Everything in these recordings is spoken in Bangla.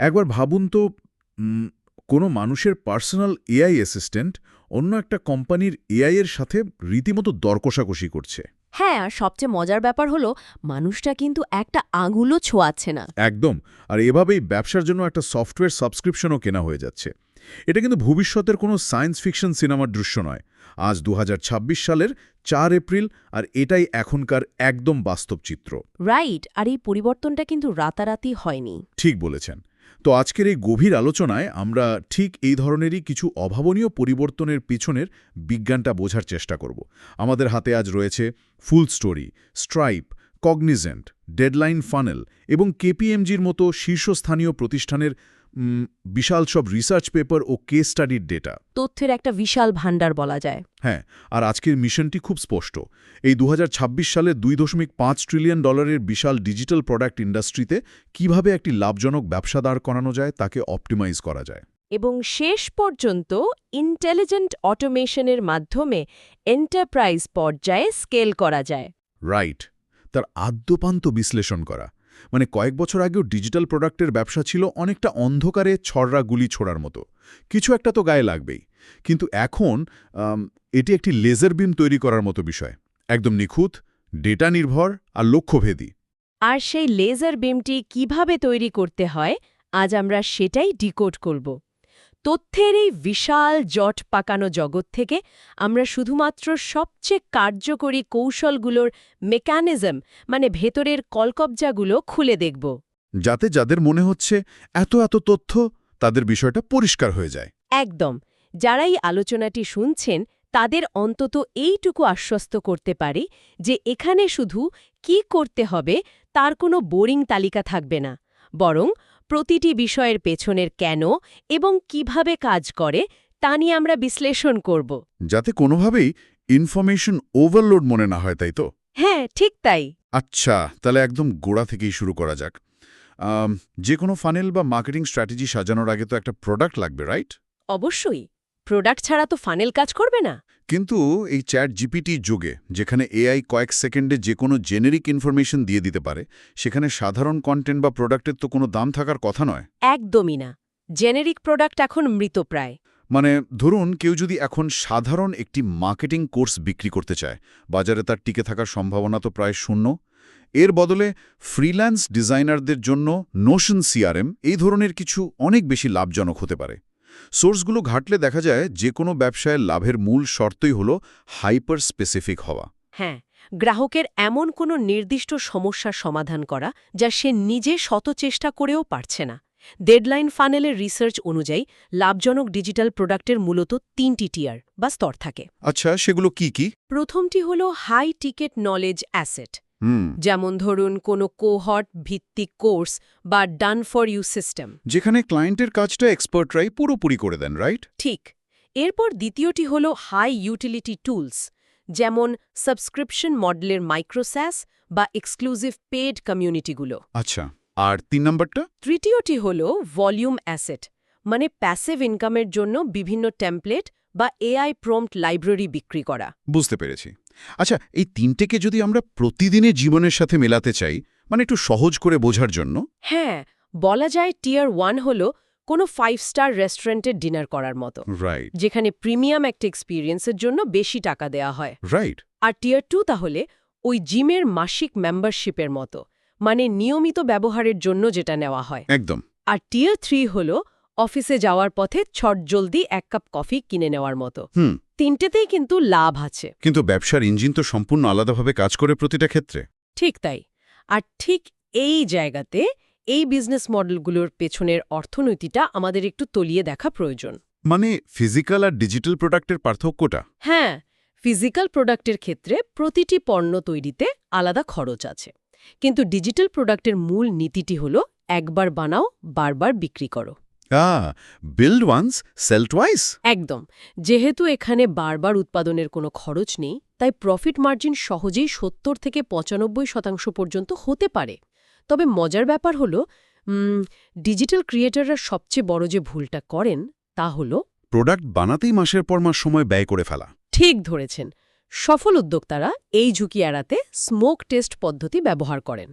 একবার ভাবুন তো, উম, কোনো মানুষের পার্সোনাল এআই অ্যাসিস্ট্যান্ট অন্য একটা কোম্পানির এআই এর সাথে রীতিমতো দরকষাকষি করছে। হ্যাঁ, আর সবচেয়ে মজার ব্যাপার হলো মানুষটা কিন্তু একটা আঙুলও ছোঁয়াচ্ছে না। একদম। আর এভাবেই ব্যবসার জন্য একটা সফটওয়্যার সাবস্ক্রিপশনও কেনা হয়ে যাচ্ছে। এটা কিন্তু ভবিষ্যতের কোনো সায়েন্স ফিকশন সিনেমার দৃশ্য নয়। আজ ২০২৬ সালের ৪ এপ্রিল, আর এটাই এখনকার একদম বাস্তব চিত্র। রাইট, আর এই পরিবর্তনটা কিন্তু রাতারাতি হয়নি। ঠিক বলেছেন। তো আজকের এই গভীর আলোচনায় আমরা ঠিক এই ধরনেরই কিছু অভাবনীয় পরিবর্তনের পিছনের বিজ্ঞানটা বোঝার চেষ্টা করব। আমাদের হাতে আজ রয়েছে full story, Stripe, Cognizant, deadline funnel এবং কেপিএমজির মতো শীর্ষস্থানীয় প্রতিষ্ঠানের বিশাল সব রিসার্চ পেপার ও কেস স্টাডির ডেটা। তথ্যের একটা বিশাল ভাণ্ডার বলা যায়। হ্যাঁ, আর আজকের মিশনটি খুব স্পষ্ট। এই ২০২৬ সালে $2.5 ট্রিলিয়ন বিশাল ডিজিটাল প্রোডাক্ট ইন্ডাস্ট্রিতে কিভাবে একটি লাভজনক ব্যবসা দাঁড় করানো যায়, তাকে অপটিমাইজ করা যায়। এবং শেষ পর্যন্ত ইন্টেলিজেন্ট অটোমেশনের মাধ্যমে এন্টারপ্রাইজ পর্যায়ে স্কেল করা যায়। রাইট। তার আদ্যপান্ত বিশ্লেষণ করা। মানে কয়েক বছর আগেও ডিজিটাল প্রোডাক্টের ব্যবসা ছিল অনেকটা অন্ধকারে ছড়রা গুলি ছোড়ার মতো। কিছু একটা তো গায়ে লাগবেই। কিন্তু এখন এটি একটি লেজার বিম তৈরি করার মতো বিষয়। একদম নিখুঁত, ডেটা নির্ভর আর লক্ষ্যভেদী। আর সেই লেজার বিমটি কিভাবে তৈরি করতে হয়, আজ আমরা সেটাই ডিকোড করব। তথ্যের এই বিশাল জট পাকানো জগৎ থেকে আমরা শুধুমাত্র সবচেয়ে কার্যকরী কৌশলগুলোর মেকানিজম, মানে ভেতরের কলকবজাগুলো খুলে দেখব। যাতে যাদের মনে হচ্ছে এত এত তথ্য, তাদের বিষয়টা পরিষ্কার হয়ে যায়। একদম। যারা এই আলোচনাটি শুনছেন তাদের অন্তত এইটুকু আশ্বস্ত করতে পারি যে এখানে শুধু কি করতে হবে তার কোনো বোরিং তালিকা থাকবে না, বরং প্রতিটি বিষয়ের পেছনের কেন এবং কিভাবে কাজ করে তা নিয়ে আমরা বিশ্লেষণ করব। যাতে কোনোভাবেই ইনফরমেশন ওভারলোড মনে না হয়, তাই তো? হ্যাঁ, ঠিক তাই। আচ্ছা, তাহলে একদম গোড়া থেকেই শুরু করা যাক। যে কোনো ফানেল বা মার্কেটিং স্ট্র্যাটেজি সাজানোর আগে তো একটা প্রোডাক্ট লাগবে, রাইট? অবশ্যই। প্রোডাক্ট ছাড়া তো ফানেল কাজ করবে না। কিন্তু এই চ্যাট জিপিটি যুগে, যেখানে এআই কয়েক সেকেন্ডে যে কোনো জেনেরিক ইনফরমেশন দিয়ে দিতে পারে, সেখানে সাধারণ কন্টেন্ট বা প্রোডাক্টের তো কোনো দাম থাকার কথা নয়। একদমই না। জেনেরিক প্রোডাক্ট এখন মৃতপ্রায়। মানে ধরুন, কেউ যদি এখন সাধারণ একটি মার্কেটিং কোর্স বিক্রি করতে চায়, বাজারে তার টিকে থাকার সম্ভাবনা তো প্রায় শূন্য। এর বদলে ফ্রিল্যান্স ডিজাইনারদের জন্য নোশন সিআরএম এই ধরনের কিছু অনেক বেশি লাভজনক হতে পারে। সোর্সগুলো ঘাটলে দেখা যায় যে কোনো ব্যবসায়ের লাভের মূল শর্তই হল হাইপার স্পেসিফিক হওয়া। হ্যাঁ, গ্রাহকের এমন কোনো নির্দিষ্ট সমস্যার সমাধান করা যা সে নিজে শত চেষ্টা করেও পারছে না। ডেডলাইন ফানেলের রিসার্চ অনুযায়ী লাভজনক ডিজিটাল প্রোডাক্টের মূলত 3টি টিয়ার বা স্তর থাকে। আচ্ছা, সেগুলো কি কি? প্রথমটি হল হাই টিকেট নলেজ অ্যাসেট, যেমন ধরুন কোনো কোহর্ট ভিত্তিক কোর্স বা ডান ফর ইউ সিস্টেম, যেখানে ক্লায়েন্টের কাজটা এক্সপার্টরাই পুরোপুরি করে দেন, রাইট? ঠিক। এরপর দ্বিতীয়টি হল হাই ইউটিলিটি টুলস, যেমন সাবস্ক্রিপশন মডেলের মাইক্রোস্যাস বা এক্সক্লুসিভ পেড কমিউনিটিগুলো। আচ্ছা, আর 3 নম্বরটা? তৃতীয়টি হল ভলিউম অ্যাসেট, মানে প্যাসিভ ইনকামের জন্য বিভিন্ন টেমপ্লেট বা এআই প্রম্পট লাইব্রেরি বিক্রি করা। বুঝতে পেরেছি। আচ্ছা, এই তিনটেকে যদি আমরা প্রতিদিনের জীবনের সাথে মেলাতে চাই, মানে একটু সহজ করে বোঝার জন্য। হ্যাঁ, বলা যায় টিয়ার 1 হল কোনো 5 স্টার রেস্টুরেন্টের ডিনার করার মতো, রাইট। যেখানে প্রিমিয়াম একটা এক্সপিরিয়েন্সের জন্য বেশি টাকা দেয়া হয়। রাইট। আর টিয়ার 2 তাহলে ওই জিমের মাসিক মেম্বারশিপের মতো, মানে নিয়মিত ব্যবহারের জন্য যেটা নেওয়া হয়। একদম। আর টিয়ার 3 হল অফিসে যাওয়ার পথে ছটজলদি 1 কাপ কফি কিনে নেওয়ার মতো। তিনটেতেই কিন্তু লাভ আছে। কিন্তু ব্যবসার ইঞ্জিন তো সম্পূর্ণ আলাদাভাবে কাজ করে প্রতিটা ক্ষেত্রে। ঠিক তাই। আর ঠিক এই জায়গাতে এই বিজনেস মডেলগুলোর পেছনের অর্থনীতিটা আমাদের একটু তলিয়ে দেখা প্রয়োজন। মানে ফিজিক্যাল আর ডিজিটাল প্রোডাক্টের পার্থক্যটা? হ্যাঁ, ফিজিক্যাল প্রোডাক্টের ক্ষেত্রে প্রতিটি পণ্য তৈরিতে আলাদা খরচ আছে, কিন্তু ডিজিটাল প্রোডাক্টের মূল নীতিটি হল একবার বানাও, বারবার বিক্রি করো। Build once, sell twice. একদম। যেহেতু এখানে বারবার উৎপাদনের কোনো খরচ নেই, তাই প্রফিট মার্জিন সহজেই 70 থেকে 95% পর্যন্ত হতে পারে। তবে মজার ব্যাপার হল, ডিজিটাল ক্রিয়েটররা সবচেয়ে বড় যে ভুলটা করেন তা হল প্রোডাক্ট বানাতেই মাসের পর মাস সময় ব্যয় করে ফেলা। ঠিক ধরেছেন। সফল উদ্যোক্তারা এই ঝুঁকি এড়াতে স্মোক টেস্ট পদ্ধতি ব্যবহার করেন।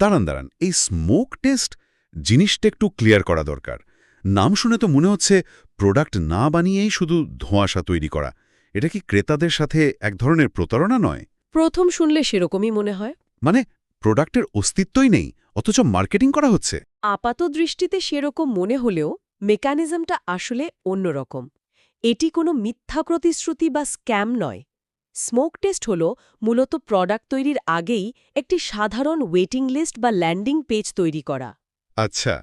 দাঁড়ান, এই স্মোক টেস্ট জিনিসটা একটু ক্লিয়ার করা দরকার। নাম শুনে তো মনে হচ্ছে প্রোডাক্ট না বানিয়েই শুধু ধোঁয়াশা তৈরি করা। এটা কি ক্রেতাদের সাথে এক ধরনের প্রতারণা নয়? প্রথম শুনলে সেরকমই মনে হয়। মানে প্রোডাক্টের অস্তিত্বই নেই, অথচ মার্কেটিং করা হচ্ছে। আপাত দৃষ্টিতে সেরকম মনে হলেও মেকানিজমটা আসলে অন্যরকম। এটি কোনো মিথ্যা প্রতিশ্রুতি বা স্ক্যাম নয়। স্মোক টেস্ট হল মূলত প্রোডাক্ট তৈরির আগেই একটি সাধারণ ওয়েটিং লিস্ট বা ল্যান্ডিং পেজ তৈরি করা। আচ্ছা,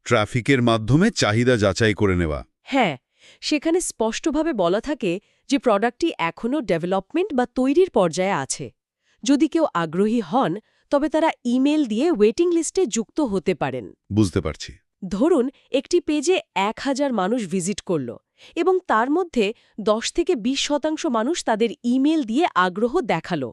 ট্রাফিকের মাধ্যমে চাহিদা যাচাই করে নেওয়া। হ্যাঁ, সেখানে স্পষ্টভাবে বলা থাকে যে প্রোডাক্টটি এখনও ডেভেলপমেন্ট বা তৈরির পর্যায়ে আছে। যদি কেউ আগ্রহী হন তবে তারা ইমেল দিয়ে ওয়েটিং লিস্টে যুক্ত হতে পারেন। বুঝতে পারছি। ধরুন একটি পেজে 1000 মানুষ ভিজিট করল এবং তার মধ্যে 10 থেকে 20% মানুষ তাদের ইমেল দিয়ে আগ্রহ দেখালো।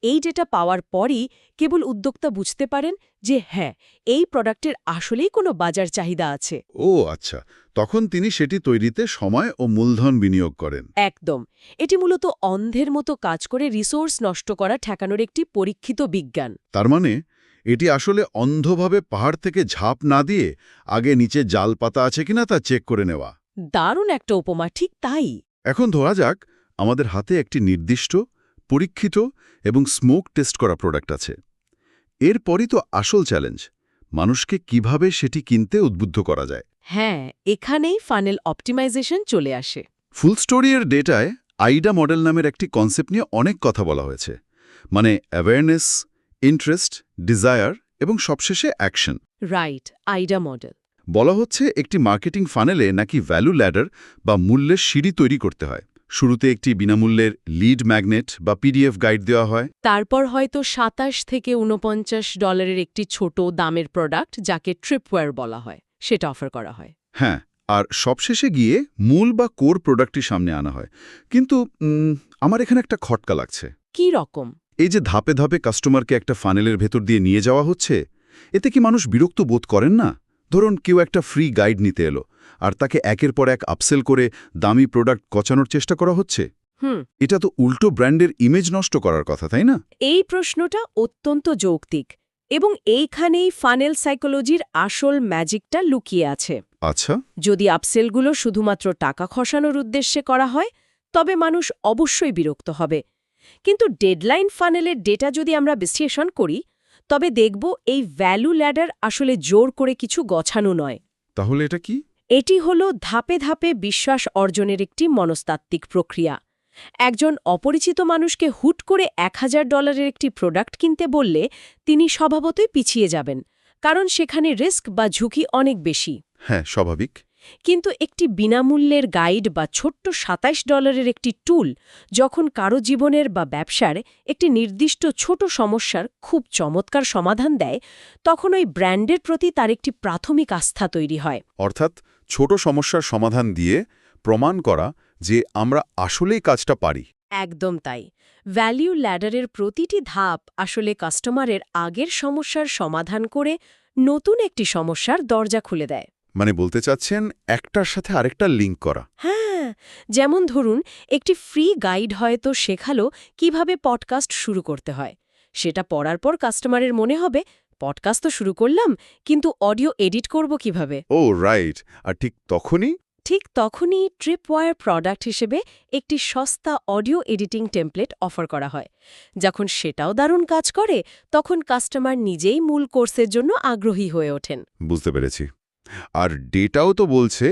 এই ডেটা পাওয়ার পরই কেবল উদ্যোক্তা বুঝতে পারেন যে হ্যাঁ, এই প্রোডাক্টের আসলেই কোনো বাজার চাহিদা আছে। ও আচ্ছা, তখন তিনি সেটি তৈরিতে সময় ও মূলধন বিনিয়োগ করেন। একদম। এটি মূলত অন্ধের মতো কাজ করে রিসোর্স নষ্ট করা ঠেকানোর একটি পরীক্ষিত বিজ্ঞান। তার মানে এটি আসলে অন্ধভাবে পাহাড় থেকে ঝাঁপ না দিয়ে আগে নিচে জাল পাতা আছে কিনা তা চেক করে নেওয়া। দারুণ একটা উপমা, ঠিক তাই। এখন ধরা যাক আমাদের হাতে একটি নির্দিষ্ট, পরীক্ষিত এবং স্মোক টেস্ট করা প্রোডাক্ট আছে। এরপরই তো আসল চ্যালেঞ্জ, মানুষকে কিভাবে সেটি কিনতে উদ্বুদ্ধ করা যায়। হ্যাঁ, এখানেই ফানেল অপটিমাইজেশন চলে আসে। ফুল স্টোরির ডেটায় আইডা মডেল নামের একটি কনসেপ্ট নিয়ে অনেক কথা বলা হয়েছে। মানে অ্যাওয়ারনেস, ইন্টারেস্ট, ডিজায়ার এবং সবশেষে অ্যাকশন। Right, আইডা model. বলা হচ্ছে একটি মার্কেটিং ফানেলে নাকি ভ্যালু ল্যাডার বা মূল্যের সিঁড়ি তৈরি করতে হয়। শুরুতে একটি বিনামূল্যের লিড ম্যাগনেট বা পিডিএফ গাইড দেওয়া হয়। তারপর হয়তো 27 থেকে $49 একটি ছোট দামের প্রোডাক্ট, যাকে ট্রিপওয়্যার বলা হয়, সেটা অফার করা হয়। হ্যাঁ, আর সবশেষে গিয়ে মূল বা কোর প্রোডাক্টটি সামনে আনা হয়। কিন্তু আমার এখানে একটা খটকা লাগছে। কি রকম? এই যে ধাপে ধাপে কাস্টমারকে একটা ফানেলের ভেতর দিয়ে নিয়ে যাওয়া হচ্ছে, এতে কি মানুষ বিরক্ত বোধ করেন না? ধরুন কেউ একটা ফ্রি গাইড নিতে এলো, আর তাকে একের পর এক আপসেল করে দামি প্রোডাক্ট গচানোর চেষ্টা করা হচ্ছে। এটা তো উল্টো ব্র্যান্ডের ইমেজ নষ্ট করার কথা, তাই না? এই প্রশ্নটা অত্যন্ত যৌক্তিক, এবং এইখানেই ফানেল সাইকোলজির আসল ম্যাজিকটা লুকিয়ে আছে। আচ্ছা। যদি আপসেলগুলো শুধুমাত্র টাকা খসানোর উদ্দেশ্যে করা হয়, তবে মানুষ অবশ্যই বিরক্ত হবে। কিন্তু ডেডলাইন ফানেলের ডেটা যদি আমরা বিশ্লেষণ করি, তবে দেখব এই ভ্যালু ল্যাডার আসলে জোর করে কিছু গছানো নয়। তাহলে এটা কি? এটি হলো ধাপে ধাপে বিশ্বাস অর্জনের একটি মনস্তাত্ত্বিক প্রক্রিয়া। একজন অপরিচিত মানুষকে হুট করে $1000 একটি প্রোডাক্ট কিনতে বললে তিনি স্বভাবতই পিছিয়ে যাবেন, কারণ সেখানে রিস্ক বা ঝুঁকি অনেক বেশি। হ্যাঁ, স্বাভাবিক। কিন্তু একটি বিনামূল্যের গাইড বা ছোট্ট $27 একটি টুল যখন কারো জীবনের বা ব্যবসার একটি নির্দিষ্ট ছোট সমস্যার খুব চমৎকার সমাধান দেয়, তখন ওই ব্র্যান্ডের প্রতি তার একটি প্রাথমিক আস্থা তৈরি হয়। অর্থাৎ ছোট সমস্যার সমাধান দিয়ে প্রমাণ করা যে আমরা আসলেই কাজটা পারি। একদম তাই। ভ্যালু ল্যাডারের প্রতিটি ধাপ আসলে কাস্টমারের আগের সমস্যার সমাধান করে নতুন একটি সমস্যার দরজা খুলে দেয়। মানে বলতে চাচ্ছেন একটার সাথে আরেকটা লিঙ্ক করা। হ্যাঁ, যেমন ধরুন একটি ফ্রি গাইড হয়তো শেখালো কিভাবে পডকাস্ট শুরু করতে হয়। সেটা পড়ার পর কাস্টমারের মনে হবে, পডকাস্ট তো শুরু করলাম, কিন্তু অডিও এডিট করব কিভাবে? ও রাইট। আর ঠিক তখনই ট্রিপওয়্যার প্রোডাক্ট হিসেবে একটি সস্তা অডিও এডিটিং টেমপ্লেট অফার করা হয়। যখন সেটাও দারুণ কাজ করে, তখন কাস্টমার নিজেই মূল কোর্সের জন্য আগ্রহী হয়ে ওঠেন। বুঝতে পেরেছি। আর ডেটাও তো বলছে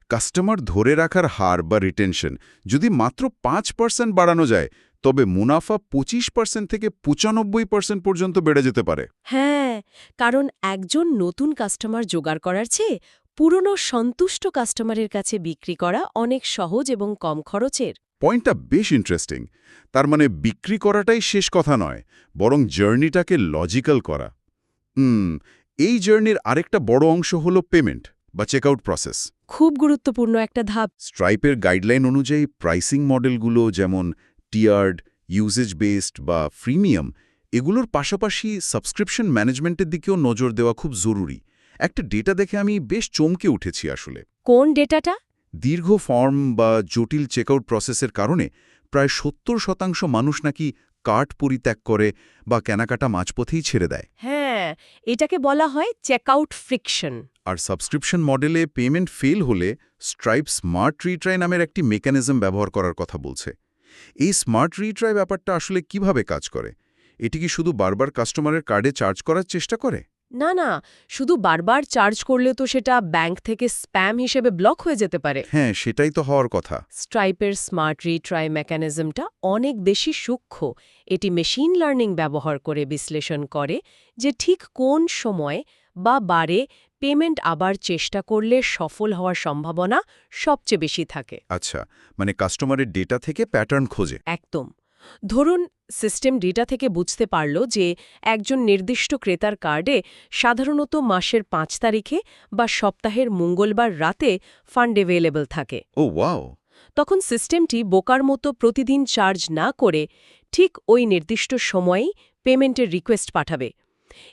কাস্টমার ধরে রাখার হার বা রিটেনশন যদি মাত্র 5% বাড়ানো যায়, তবে মুনাফা 25% থেকে 95% পর্যন্ত বেড়ে যেতে পারে। হ্যাঁ, কারণ একজন নতুন কাস্টমার জোগাড় করার চেয়ে পুরনো সন্তুষ্ট কাস্টমারের কাছে বিক্রি করা অনেক সহজ এবং কম খরচের। পয়েন্টটা বেশ ইন্টারেস্টিং। তার মানে বিক্রি করাটাই শেষ কথা নয়, বরং জার্নিটাকে লজিক্যাল করা। এই জার্নির আরেকটা বড় অংশ হলো পেমেন্ট বা চেকআউট প্রসেস। খুব গুরুত্বপূর্ণ একটা ধাপ। স্ট্রাইপের গাইডলাইন অনুযায়ী প্রাইসিং মডেলগুলো যেমন টিয়ার্ড, ইউজেজ বেসড বা ফ্রিমিয়াম, এগুলোর পাশাপাশি সাবস্ক্রিপশন ম্যানেজমেন্টের দিকেও নজর দেওয়া খুব জরুরি। একটা ডেটা দেখে আমি বেশ চমকে উঠেছি আসলে। কোন ডেটাটা? দীর্ঘ ফর্ম বা জটিল চেকআউট প্রসেসের কারণে প্রায় 70% মানুষ নাকি কার্ট পরিত্যাগ করে বা কেনাকাটা মাঝপথেই ছেড়ে দেয়। হ্যাঁ, হ্যাঁ, এটাকে বলা হয় চেকআউট ফ্রিকশন। আর সাবস্ক্রিপশন মডেলে পেমেন্ট ফেল হলে স্ট্রাইপ স্মার্ট রিট্রাই নামের একটি মেকানিজম ব্যবহার করার কথা বলছে। এই স্মার্ট রিট্রাই ব্যাপারটা আসলে কিভাবে কাজ করে? এটি কি শুধু বারবার কাস্টমারের কার্ডে চার্জ করার চেষ্টা করে? না না, শুধু বারবার চার্জ করলে তো সেটা ব্যাংক থেকে স্প্যাম হিসেবে ব্লক হয়ে যেতে পারে। হ্যাঁ, সেটাই তো হওয়ার কথা। স্ট্রাইপের স্মার্ট রিট্রাই মেকানিজমটা অনেক বেশি সূক্ষ্ম। এটি মেশিন লার্নিং ব্যবহার করে বিশ্লেষণ করে যে ঠিক কোন সময় বা বারে পেমেন্ট আবার চেষ্টা করলে সফল হওয়ার সম্ভাবনা সবচেয়ে বেশি থাকে। আচ্ছা, মানে কাস্টমারের ডেটা থেকে প্যাটার্ন খোঁজে। একদম। ধরুন, সিস্টেম ডেটা থেকে বুঝতে পারল যে একজন নির্দিষ্ট ক্রেতার কার্ডে সাধারণত মাসের ৫ তারিখে বা সপ্তাহের মঙ্গলবার রাতে ফান্ড অ্যাভেলেবল থাকে। ও ওয়াও! তখন সিস্টেমটি বোকার মতো প্রতিদিন চার্জ না করে ঠিক ওই নির্দিষ্ট সময়েই পেমেন্টের রিকোয়েস্ট পাঠাবে।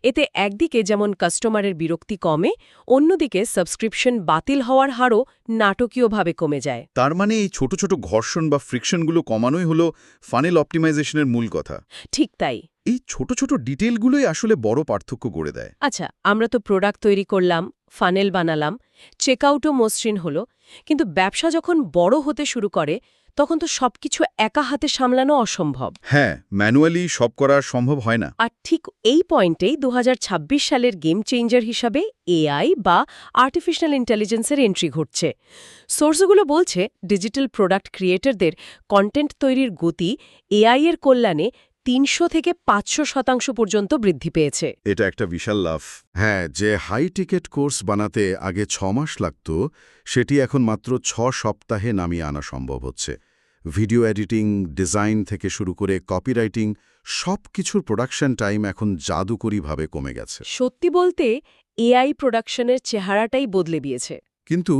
এতে একদিকে যেমন কাস্টমারের বিরক্তি কমে, অন্যদিকে সাবস্ক্রিপশন বাতিল হওয়ার হারও নাটকীয়ভাবে কমে যায়। তার মানে এই ছোট ছোট ঘর্ষণ বা ফ্রিকশনগুলো কমানোই হলো ফানেল অপটিমাইজেশনের মূল কথা। ঠিক তাই। এই ছোট ছোট ডিটেইলগুলোই আসলে বড় পার্থক্য গড়ে দেয়। আচ্ছা, আমরা তো প্রোডাক্ট তৈরি করলাম, ফানেল বানালাম, চেকআউটও মসৃণ হলো, কিন্তু ব্যবসা যখন বড় হতে শুরু করে তখন তো সবকিছু একা হাতে সামলানো অসম্ভব। হ্যাঁ, ম্যানুয়ালি সব করা সম্ভব হয় না। আর ঠিক এই পয়েন্টেই ২০২৬ সালের গেম চেঞ্জার হিসাবে এআই বা আর্টিফিশিয়াল ইন্টেলিজেন্সের এন্ট্রি ঘটছে। সোর্সগুলো বলছে ডিজিটাল প্রোডাক্ট ক্রিয়েটরদের কন্টেন্ট তৈরির গতি এআই এর কল্যাণে ৩০০ থেকে ৫০০% পর্যন্ত বৃদ্ধি পেয়েছে। এটা একটা বিশাল লাভ। হ্যাঁ, যে হাই টিকেট কোর্স বানাতে আগে ৬ মাস লাগত, সেটি এখন মাত্র ৬ সপ্তাহে নামিয়ে আনা সম্ভব হচ্ছে। ভিডিও এডিটিং, ডিজাইন থেকে শুরু করে কপিরাইটিং, সব কিছুর প্রোডাকশন টাইম এখন জাদুকরীভাবে কমে গেছে। সত্যি বলতে এআই প্রোডাকশনের চেহারাটাই বদলে দিয়েছে। কিন্তু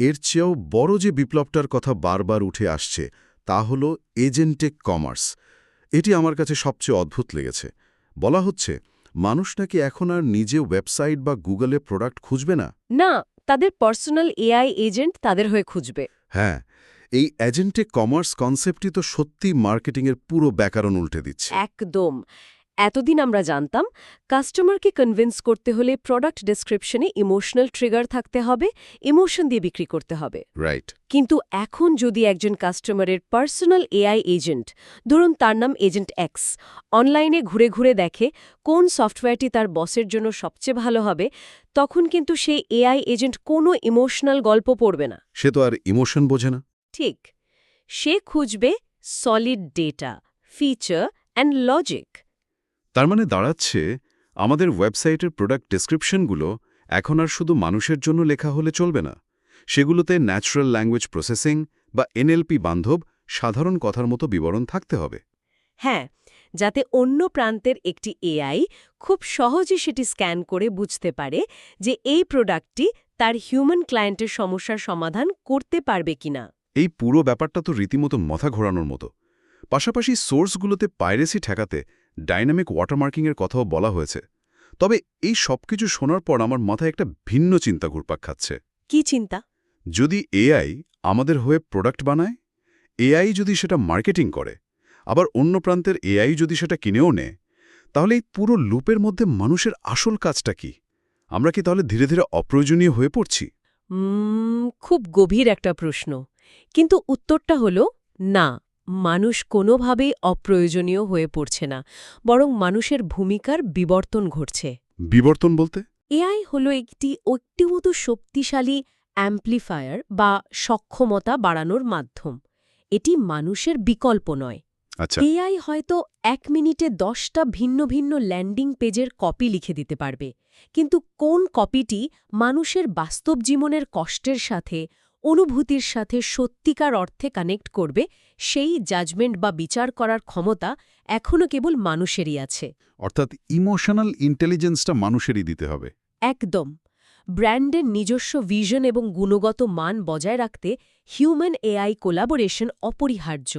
এর চেয়েও বড় যে বিপ্লবটার কথা বারবার উঠে আসছে, তা হল এজেন্টেক কমার্স। এটি আমার কাছে সবচেয়ে অদ্ভুত লেগেছে। বলা হচ্ছে, মানুষ নাকি এখন আর নিজে ওয়েবসাইট বা গুগলে প্রোডাক্ট খুঁজবে না। না, তাদের পার্সোনাল এআই এজেন্ট তাদের হয়ে খুঁজবে। হ্যাঁ, এই এজেন্টেক কমার্স কনসেপ্টই তো সত্যি মার্কেটিংয়ের পুরো ব্যাকরণ উল্টে দিচ্ছে। একদম। এতদিন আমরা জানতাম কাস্টমারকে কনভিন্স করতে হলে প্রোডাক্ট ডেসক্রিপশনে ইমোশনাল ট্রিগার থাকতে হবে, ইমোশন দিয়ে বিক্রি করতে হবে। রাইট। কিন্তু এখন যদি একজন কাস্টমারের পার্সোনাল এআই এজেন্ট, ধরুন তার নাম এজেন্ট এক্স, অনলাইনে ঘুরে ঘুরে দেখে কোন সফটওয়্যারটি তার বসের জন্য সবচেয়ে ভালো হবে, তখন কিন্তু সেই এআই এজেন্ট কোনো ইমোশনাল গল্প পড়বে না। সে তো আর ইমোশন বোঝে না। ঠিক। সে খুঁজবে solid data, feature and logic. তার মানে দাঁড়াচ্ছে, আমাদের ওয়েবসাইটের প্রোডাক্ট ডেসক্রিপশনগুলো এখন আর শুধু মানুষের জন্য লেখা হলে চলবে না। সেগুলোতে ন্যাচারাল ল্যাঙ্গুয়েজ প্রসেসিং বা এনএলপি বান্ধব সাধারণ কথার মতো বিবরণ থাকতে হবে। হ্যাঁ, যাতে অন্য প্রান্তের একটি এআই খুব সহজে সেটি স্ক্যান করে বুঝতে পারে যে এই প্রোডাক্টটি তার হিউম্যান ক্লায়েন্টের সমস্যার সমাধান করতে পারবে কিনা। এই পুরো ব্যাপারটা তো রীতিমতো মাথা ঘোরানোর মতো। পাশাপাশি সোর্সগুলোতে পাইরেসি ঠেকাতে ডাইনামিক ওয়াটারমার্কিংয়ের কথাও বলা হয়েছে। তবে এই সবকিছু শোনার পর আমার মাথায় একটা ভিন্ন চিন্তা ঘুরপাক খাচ্ছে। কি চিন্তা? যদি এআই আমাদের হয়ে প্রোডাক্ট বানায়, এআই যদি সেটা মার্কেটিং করে, আবার অন্য প্রান্তের এআই যদি সেটা কিনেও নেয়, তাহলে এই পুরো লুপের মধ্যে মানুষের আসল কাজটা কি? আমরা কি তাহলে ধীরে ধীরে অপ্রয়োজনীয় হয়ে পড়ছি? খুব গভীর একটা প্রশ্ন, কিন্তু উত্তরটা হলো না। মানুষ কোনোভাবেই অপ্রয়োজনীয় হয়ে পড়ছে না, বরং মানুষের ভূমিকার বিবর্তন ঘটছে। বিবর্তন বলতে? এআই হলো একটি অত্যন্ত শক্তিশালী অ্যাম্প্লিফায়ার বা সক্ষমতা বাড়ানোর মাধ্যম। এটি মানুষের বিকল্প নয়। আচ্ছা। এআই হয়তো ১ মিনিটে ১০টা ভিন্ন ভিন্ন ল্যান্ডিং পেজের কপি লিখে দিতে পারবে, কিন্তু কোন কপিটি মানুষের বাস্তব জীবনের কষ্টের সাথে, অনুভূতির সাথে সত্যিকার অর্থে কানেক্ট করবে, সেই জাজমেন্ট বা বিচার করার ক্ষমতা এখনও কেবল মানুষেরই আছে। অর্থাৎ ইমোশনাল ইন্টেলিজেন্সটা মানুষেরই দিতে হবে। একদম। ব্র্যান্ডের নিজস্ব ভিশন এবং গুণগত মান বজায় রাখতে হিউম্যান এআই কোলাবোরেশন অপরিহার্য।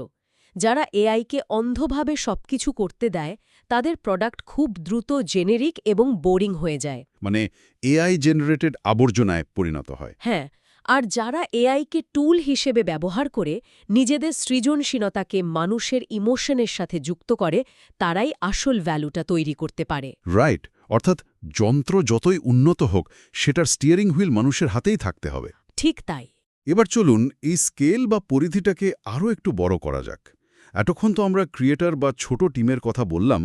যারা এআইকে অন্ধভাবে সবকিছু করতে দেয়, তাদের প্রোডাক্ট খুব দ্রুত জেনেরিক এবং বোরিং হয়ে যায়। মানে এআই জেনারেটেড আবর্জনায় পরিণত হয়। হ্যাঁ, আর যারা এআইকে টুল হিসেবে ব্যবহার করে নিজেদের সৃজনশীলতাকে মানুষের ইমোশনের সাথে যুক্ত করে, তারাই আসল ভ্যালুটা তৈরি করতে পারে। রাইট। অর্থাৎ যন্ত্র যতই উন্নত হোক সেটার স্টিয়ারিং হুইল মানুষের হাতেই থাকতে হবে। ঠিক তাই। এবার চলুন এই স্কেল বা পরিধিটাকে আরও একটু বড় করা যাক। এতক্ষণ তো আমরা ক্রিয়েটর বা ছোট টিমের কথা বললাম,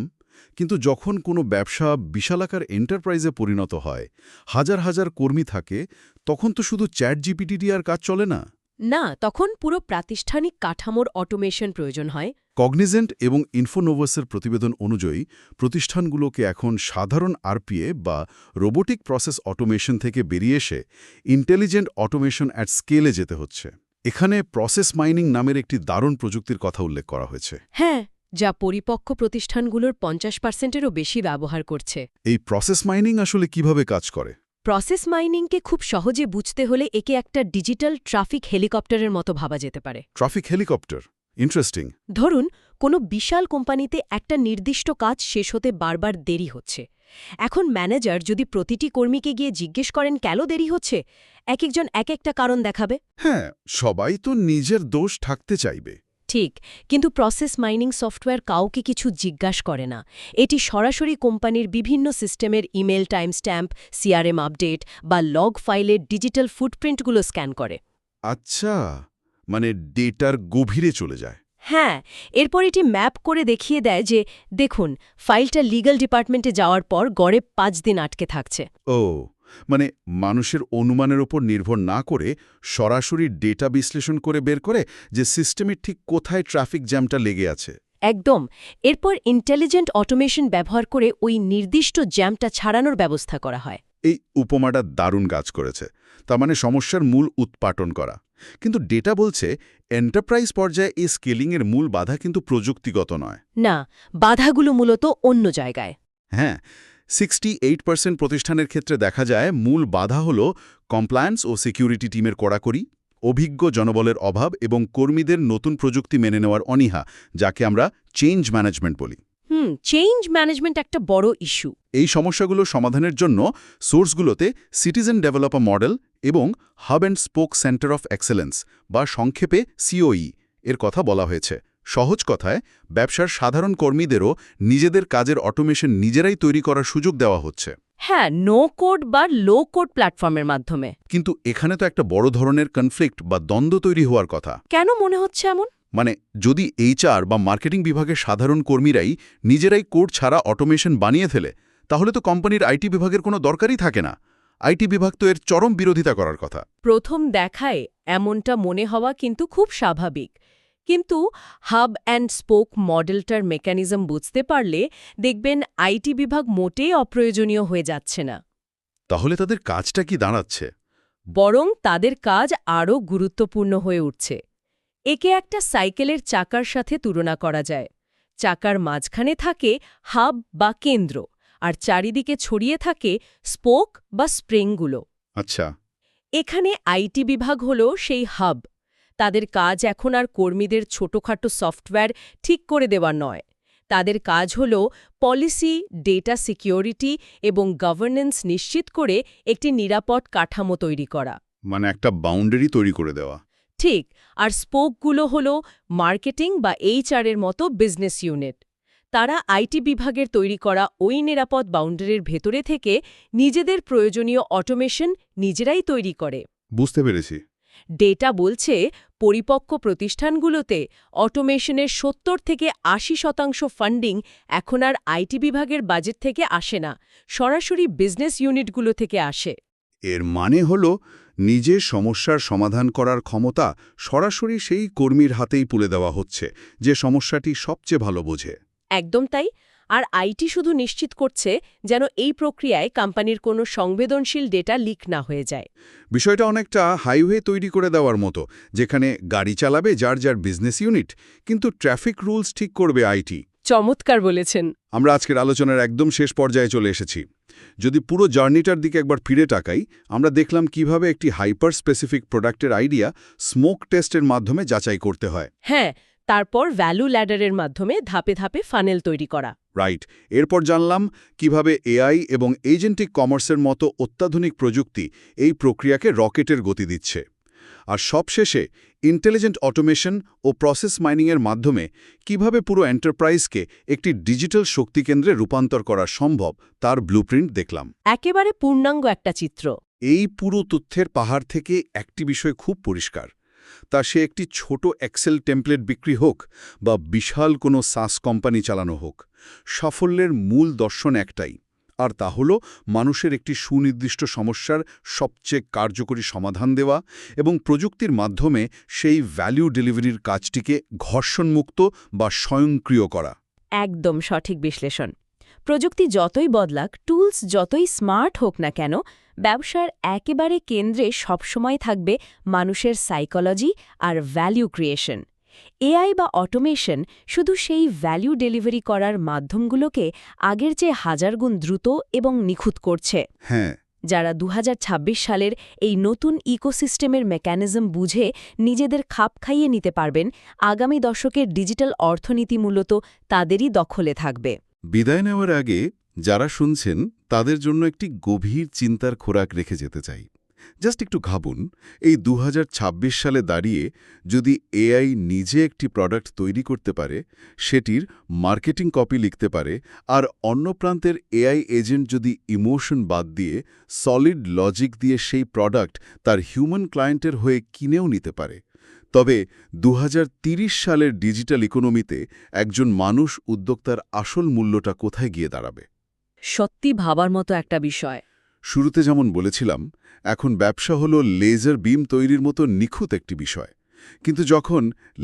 কিন্তু যখন কোনো ব্যবসা বিশালাকার এন্টারপ্রাইজে পরিণত হয়, হাজার হাজার কর্মী থাকে, তখন তো শুধু চ্যাট জিপিটি দিয়ে আর কাজ চলে না। না, তখন পুরো প্রাতিষ্ঠানিক কাঠামোর অটোমেশন প্রয়োজন হয়। কগনিজেন্ট এবং ইনফোনোভাসের প্রতিবেদন অনুযায়ী প্রতিষ্ঠানগুলোকে এখন সাধারণ আরপিএ বা রোবোটিক প্রসেস অটোমেশন থেকে বেরিয়ে এসে ইন্টেলিজেন্ট অটোমেশন অ্যাট স্কেলে যেতে হচ্ছে। এখানে প্রসেস মাইনিং নামের একটি দারুণ প্রযুক্তির কথা উল্লেখ করা হয়েছে। হ্যাঁ, যা পরিপক্ক প্রতিষ্ঠানগুলোর 50%-এরও বেশি ব্যবহার করছে। এই প্রসেস মাইনিং আসলে কিভাবে কাজ করে? প্রসেস মাইনিংকে খুব সহজে বুঝতে হলে একে একটা ডিজিটাল ট্রাফিক হেলিকপ্টারের মতো ভাবা যেতে পারে। Traffic helicopter, interesting. ধরুন, কোনো বিশাল কোম্পানিতে একটা নির্দিষ্ট কাজ শেষ হতে বারবার দেরি হচ্ছে। এখন ম্যানেজার যদি প্রতিটি কর্মীকে গিয়ে জিজ্ঞেস করেন কেন দেরি হচ্ছে, একজন এক একটা কারণ দেখাবে। হ্যাঁ, সবাই তো নিজের দোষ ঢাকতে চাইবে। ঠিক, কিন্তু প্রসেস মাইনিং সফটওয়্যার কাউকে কিছু জিজ্ঞাসা করে না। এটি সরাসরি কোম্পানির বিভিন্ন সিস্টেমের email time stamp, CRM update বা লগ ফাইলের ডিজিটাল ফুটপ্রিন্টগুলো স্ক্যান করে। আচ্ছা, মানে ডেটার গভীরে চলে যায়। হ্যাঁ, এরপর এটি ম্যাপ করে দেখিয়ে দেয় যে দেখুন, ফাইলটা লিগ্যাল ডিপার্টমেন্টে যাওয়ার পর গড়ে 5 দিন আটকে থাকছে। ও, মানে মানুষের অনুমানের ওপর নির্ভর না করে সরাসরি ডেটা বিশ্লেষণ করে বের করে যে সিস্টেমের ঠিক কোথায় ট্রাফিক জ্যামটা লেগে আছে। একদম। এরপর ইন্টেলিজেন্ট অটোমেশন ব্যবহার করে ওই নির্দিষ্ট জ্যামটা ছাড়ানোর ব্যবস্থা করা হয়। এই উপমাটা দারুণ কাজ করেছে। তার মানে সমস্যার মূল উৎপাটন করা। কিন্তু ডেটা বলছে এন্টারপ্রাইজ পর্যায়ে এই স্কেলিংয়ের মূল বাধা কিন্তু প্রযুক্তিগত নয়। না, বাধাগুলো মূলত অন্য জায়গায়। হ্যাঁ, 68% প্রতিষ্ঠানের ক্ষেত্রে দেখা যায় মূল বাধা হল কমপ্লায়েন্স ও সিকিউরিটি টিমের কড়াকড়ি, অভিজ্ঞ জনবলের অভাব এবং কর্মীদের নতুন প্রযুক্তি মেনে নেওয়ার অনীহা, যাকে আমরা চেঞ্জ ম্যানেজমেন্ট বলি। চেঞ্জ ম্যানেজমেন্ট একটা বড় ইস্যু। এই সমস্যাগুলো সমাধানের জন্য সোর্সগুলোতে সিটিজেন ডেভেলপার মডেল এবং hub and spoke centre of excellence বা সংক্ষেপে সিওই এর কথা বলা হয়েছে। সহজ কথায়, ব্যবসার সাধারণ কর্মীদেরও নিজেদের কাজের অটোমেশন নিজেরাই তৈরি করার সুযোগ দেওয়া হচ্ছে। হ্যাঁ, নো কোড বা লো কোড প্ল্যাটফর্মের মাধ্যমে। কিন্তু এখানে তো একটা বড় ধরনের কনফ্লিক্ট বা দ্বন্দ্ব তৈরি হওয়ার কথা। কেন মনে হচ্ছে এমন? মানে যদি এইচআর বা মার্কেটিং বিভাগের সাধারণ কর্মীরাই নিজেরাই কোড ছাড়া অটোমেশন বানিয়ে ফেলে, তাহলে তো কোম্পানির আইটি বিভাগের কোনো দরকারই থাকে না। আইটি বিভাগ তো এর চরম বিরোধিতা করার কথা। প্রথম দেখায় এমনটা মনে হওয়া কিন্তু খুব স্বাভাবিক। কিন্তু হাব অ্যান্ড স্পোক মডেলটার মেকানিজম বুঝতে পারলে দেখবেন আইটি বিভাগ মোটেই অপ্রয়োজনীয় হয়ে যাচ্ছে না। তাহলে তাদের কাজটা কি দাঁড়াচ্ছে? বরং তাদের কাজ আরও গুরুত্বপূর্ণ হয়ে উঠছে। একে একটা সাইকেলের চাকার সাথে তুলনা করা যায়। চাকার মাঝখানে থাকে হাব বা কেন্দ্র, আর চারিদিকে ছড়িয়ে থাকে স্পোক বা স্প্রিংগুলো। আচ্ছা, এখানে আইটি বিভাগ হল সেই হাব। তাদের কাজ এখন আর কর্মীদের ছোটখাটো সফটওয়্যার ঠিক করে দেওয়া নয়। তাদের কাজ হল পলিসি, ডেটা সিকিউরিটি এবং গভর্নেন্স নিশ্চিত করে একটি নিরাপদ কাঠামো তৈরি করা। মানে একটা বাউন্ডারি তৈরি করে দেওয়া। ঠিক, আর স্পোকগুলো হল মার্কেটিং বা এইচআরের মতো বিজনেস ইউনিট। তারা আইটি বিভাগের তৈরি করা ওই নিরাপদ বাউন্ডারির ভেতরে থেকে নিজেদের প্রয়োজনীয় অটোমেশন নিজেরাই তৈরি করে। বুঝতে পেরেছি। ডেটা বলছে পরিপক্ক প্রতিষ্ঠানগুলোতে অটোমেশনের 70-80% ফান্ডিং এখন আর আইটি বিভাগের বাজেট থেকে আসে না, সরাসরি বিজনেস ইউনিটগুলো থেকে আসে। এর মানে হল নিজের সমস্যার সমাধান করার ক্ষমতা সরাসরি সেই কর্মীর হাতেই তুলে দেওয়া হচ্ছে, যে সমস্যাটি সবচেয়ে ভালো বোঝে। একদম তাই। আর আইটি শুধু নিশ্চিত করছে যেন এই প্রক্রিয়ায় কোম্পানির কোনো সংবেদনশীল ডেটা লিক না হয়ে যায়। বিষয়টা অনেকটা হাইওয়ে তৈরি করে দেওয়ার মতো, যেখানে গাড়ি চালাবে যার যার বিজনেস ইউনিট, কিন্তু ট্রাফিক রুলস ঠিক করবে আইটি। চমৎকার বলেছেন। আমরা আজকের আলোচনার একদম শেষ পর্যায়ে চলে এসেছি। যদি পুরো জার্নিটার দিকে একবার ফিরে তাকাই, আমরা দেখলাম কিভাবে একটি হাইপার স্পেসিফিক প্রোডাক্টের আইডিয়া স্মোক টেস্টের মাধ্যমে যাচাই করতে হয়। হ্যাঁ, তারপর ভ্যালু ল্যাডারের মাধ্যমে ধাপে ধাপে ফানেল তৈরি করা। রাইট। এরপর জানলাম কিভাবে এআই এবং এজেন্টিক কমার্সের মতো অত্যাধুনিক প্রযুক্তি এই প্রক্রিয়াকে রকেটের গতি দিচ্ছে। আর সবশেষে ইন্টেলিজেন্ট অটোমেশন ও প্রসেস মাইনিংয়ের মাধ্যমে কিভাবে পুরো এন্টারপ্রাইজকে একটি ডিজিটাল শক্তিকেন্দ্রে রূপান্তর করা সম্ভব তার ব্লুপ্রিন্ট দেখলাম। একেবারে পূর্ণাঙ্গ একটা চিত্র। এই পুরো তথ্যের পাহাড় থেকে একটি বিষয় খুব পরিষ্কার, তা সে একটি ছোট এক্সেল টেমপ্লেট বিক্রি হোক বা বিশাল কোনো সাস কোম্পানি চালানো হোক, সাফল্যের মূল দর্শন একটাই, আর তা হল মানুষের একটি সুনির্দিষ্ট সমস্যার সবচেয়ে কার্যকরী সমাধান দেওয়া এবং প্রযুক্তির মাধ্যমে সেই ভ্যালু ডেলিভারির কাজটিকে ঘর্ষণমুক্ত বা স্বয়ংক্রিয় করা। একদম সঠিক বিশ্লেষণ। প্রযুক্তি যতই বদলাক, টুলস যতই স্মার্ট হোক না কেন, ব্যবসার একেবারে কেন্দ্রে সবসময় থাকবে মানুষের সাইকোলজি আর ভ্যালু ক্রিয়েশন। এআই বা অটোমেশন শুধু সেই ভ্যালু ডেলিভারি করার মাধ্যমগুলোকে আগের চেয়ে হাজার গুণ দ্রুত এবং নিখুঁত করছে। হ্যাঁ, যারা ২০২৬ সালের এই নতুন ইকোসিস্টেমের মেকানিজম বুঝে নিজেদের খাপ খাইয়ে নিতে পারবেন, আগামী দশকের ডিজিটাল অর্থনীতি মূলত তাদেরই দখলে থাকবে। বিদায় নেওয়ার আগে যারা শুনছেন তাদের জন্য একটি গভীর চিন্তার খোরাক রেখে যেতে চাই। জাস্ট একটু ভাবুন, এই ২০২৬ সালে দাঁড়িয়ে যদি এআই নিজে একটি প্রোডাক্ট তৈরি করতে পারে, সেটির মার্কেটিং কপি লিখতে পারে, আর অন্য প্রান্তের এআই এজেন্ট যদি ইমোশন বাদ দিয়ে সলিড লজিক দিয়ে সেই প্রোডাক্ট তার হিউম্যান ক্লায়েন্টের হয়ে কিনেও নিতে পারে, তবে ২০৩০ সালের ডিজিটাল ইকোনমিতে একজন মানুষ উদ্যোক্তার আসল মূল্যটা কোথায় গিয়ে দাঁড়াবে? সত্যি ভাবার মতো একটা বিষয়। শুরুতে যেমন বলেছিলাম, এখন ব্যবসা হলো লেজার বিম তৈরির মতো নিখুঁত একটি বিষয়, কিন্তু যখন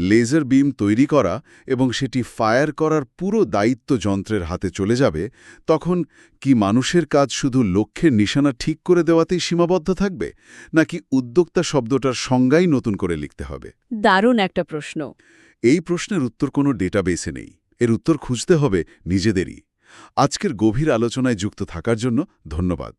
লেজার বিম তৈরি করা এবং সেটি ফায়ার করার পুরো দায়িত্ব যন্ত্রের হাতে চলে যাবে, তখন কি মানুষের কাজ শুধু লক্ষ্যের নিশানা ঠিক করে দেওয়াতেই সীমাবদ্ধ থাকবে, নাকি উদ্যোক্তা শব্দটার সংজ্ঞাই নতুন করে লিখতে হবে? দারুণ একটা প্রশ্ন। এই প্রশ্নের উত্তর কোনো ডেটাবেসে নেই, এর উত্তর খুঁজতে হবে নিজেদেরই। আজকের গভীর আলোচনায় যুক্ত থাকার জন্য ধন্যবাদ।